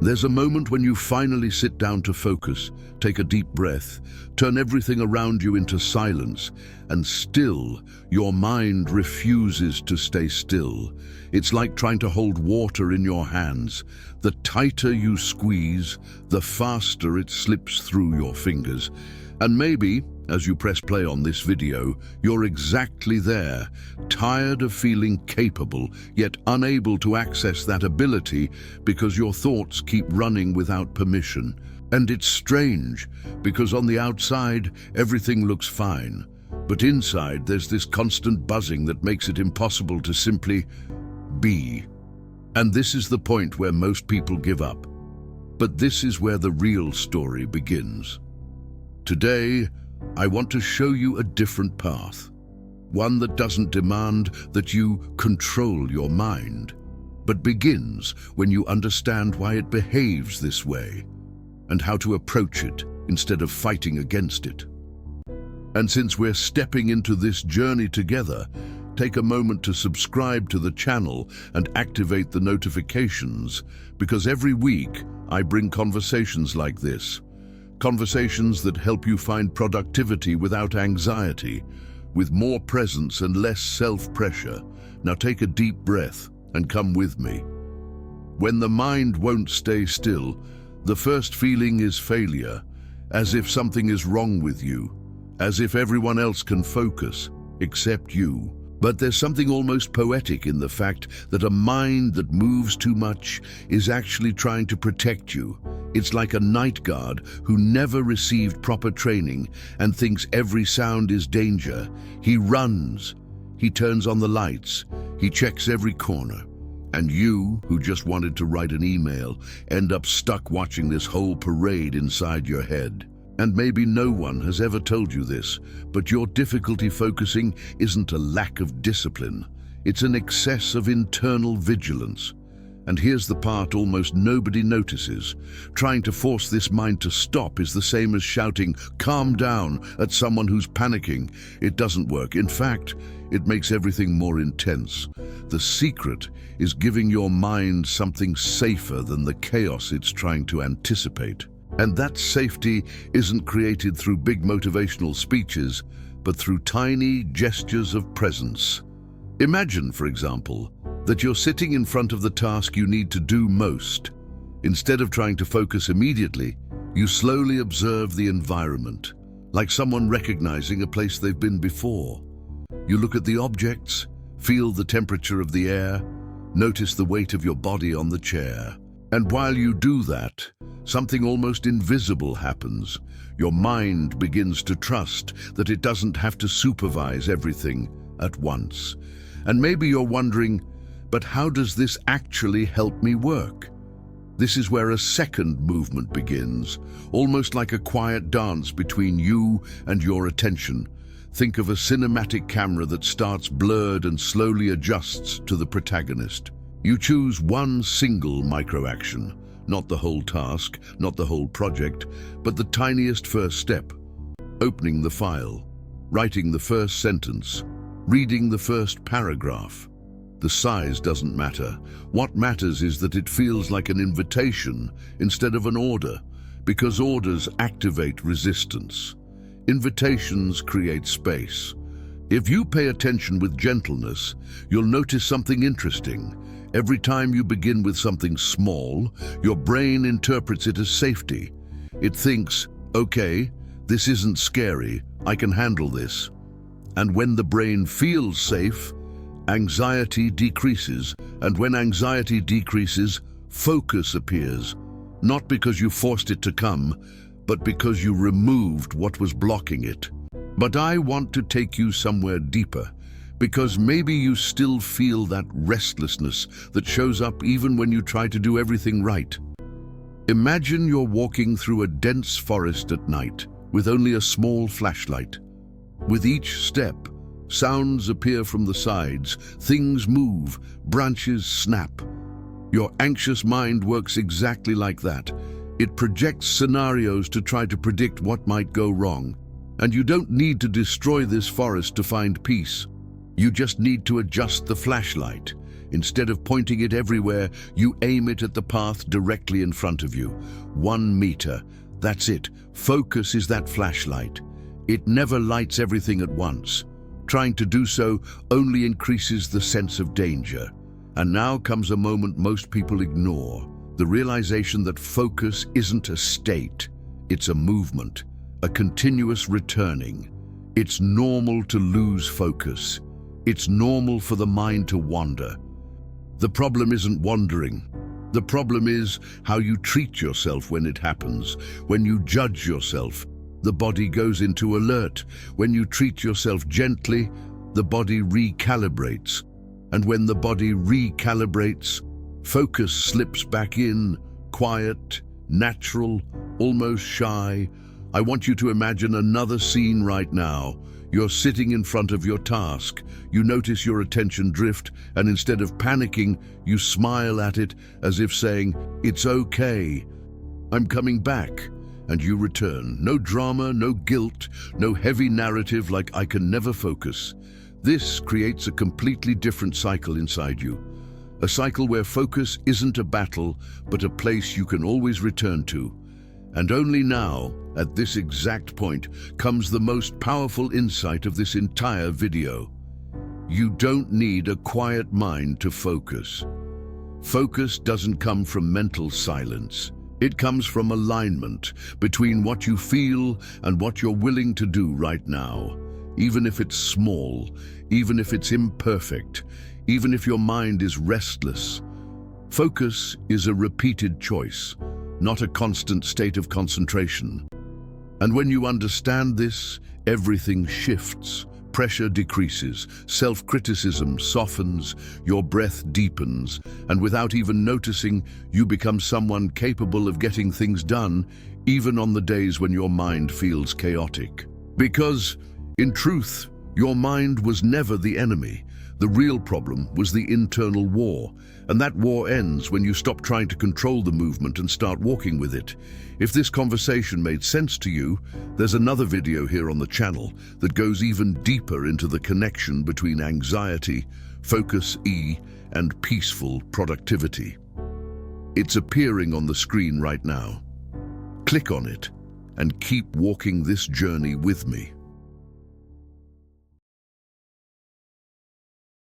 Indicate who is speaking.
Speaker 1: There's a moment when you finally sit down to focus, take a deep breath, turn everything around you into silence, and still, your mind refuses to stay still. It's like trying to hold water in your hands. The tighter you squeeze, the faster it slips through your fingers. And maybe, as you press play on this video, you're exactly there, tired of feeling capable, yet unable to access that ability because your thoughts keep running without permission. And it's strange, because on the outside, everything looks fine. But inside, there's this constant buzzing that makes it impossible to simply be. And this is the point where most people give up. But this is where the real story begins. Today, I want to show you a different path. One that doesn't demand that you control your mind, but begins when you understand why it behaves this way and how to approach it instead of fighting against it. And since we're stepping into this journey together, take a moment to subscribe to the channel and activate the notifications, because every week I bring conversations like this. Conversations that help you find productivity without anxiety, with more presence and less self-pressure. Now take a deep breath and come with me. When the mind won't stay still, the first feeling is failure, as if something is wrong with you, as if everyone else can focus, except you. But there's something almost poetic in the fact that a mind that moves too much is actually trying to protect you. It's like a night guard who never received proper training and thinks every sound is danger. He runs, he turns on the lights, he checks every corner. And you, who just wanted to write an email, end up stuck watching this whole parade inside your head. And maybe no one has ever told you this, but your difficulty focusing isn't a lack of discipline. It's an excess of internal vigilance. And here's the part almost nobody notices. Trying to force this mind to stop is the same as shouting, "Calm down," at someone who's panicking. It doesn't work. In fact, it makes everything more intense. The secret is giving your mind something safer than the chaos it's trying to anticipate. And that safety isn't created through big motivational speeches, but through tiny gestures of presence. Imagine, for example, that you're sitting in front of the task you need to do most. Instead of trying to focus immediately, you slowly observe the environment, like someone recognizing a place they've been before. You look at the objects, feel the temperature of the air, notice the weight of your body on the chair. And while you do that, something almost invisible happens. Your mind begins to trust that it doesn't have to supervise everything at once. And maybe you're wondering, but how does this actually help me work? This is where a second movement begins, almost like a quiet dance between you and your attention. Think of a cinematic camera that starts blurred and slowly adjusts to the protagonist. You choose one single micro-action, not the whole task, not the whole project, but the tiniest first step. Opening the file, writing the first sentence, reading the first paragraph. The size doesn't matter. What matters is that it feels like an invitation instead of an order, because orders activate resistance. Invitations create space. If you pay attention with gentleness, you'll notice something interesting. Every time you begin with something small, your brain interprets it as safety. It thinks, okay, this isn't scary, I can handle this. And when the brain feels safe, anxiety decreases. And when anxiety decreases, focus appears. Not because you forced it to come, but because you removed what was blocking it. But I want to take you somewhere deeper, because maybe you still feel that restlessness that shows up even when you try to do everything right. Imagine you're walking through a dense forest at night with only a small flashlight. With each step, sounds appear from the sides, things move, branches snap. Your anxious mind works exactly like that. It projects scenarios to try to predict what might go wrong. And you don't need to destroy this forest to find peace. You just need to adjust the flashlight. Instead of pointing it everywhere, you aim it at the path directly in front of you. 1 meter. That's it. Focus is that flashlight. It never lights everything at once. Trying to do so only increases the sense of danger. And now comes a moment most people ignore. The realization that focus isn't a state. It's a movement, a continuous returning. It's normal to lose focus. It's normal for the mind to wander. The problem isn't wandering. The problem is how you treat yourself when it happens. When you judge yourself, the body goes into alert. When you treat yourself gently, the body recalibrates. And when the body recalibrates, focus slips back in, quiet, natural, almost shy. I want you to imagine another scene right now. You're sitting in front of your task. You notice your attention drift, and instead of panicking, you smile at it as if saying, "It's okay. I'm coming back." And you return. No drama, no guilt, no heavy narrative like "I can never focus." This creates a completely different cycle inside you. A cycle where focus isn't a battle, but a place you can always return to. And only now, at this exact point, comes the most powerful insight of this entire video. You don't need a quiet mind to focus. Focus doesn't come from mental silence. It comes from alignment between what you feel and what you're willing to do right now. Even if it's small, even if it's imperfect, even if your mind is restless. Focus is a repeated choice, not a constant state of concentration. And when you understand this, everything shifts. Pressure decreases, self-criticism softens, your breath deepens, and without even noticing, you become someone capable of getting things done, even on the days when your mind feels chaotic. Because, in truth, your mind was never the enemy. The real problem was the internal war, and that war ends when you stop trying to control the movement and start walking with it. If this conversation made sense to you, there's another video here on the channel that goes even deeper into the connection between anxiety, focus E, and peaceful productivity. It's appearing on the screen right now. Click on it and keep walking this journey with me.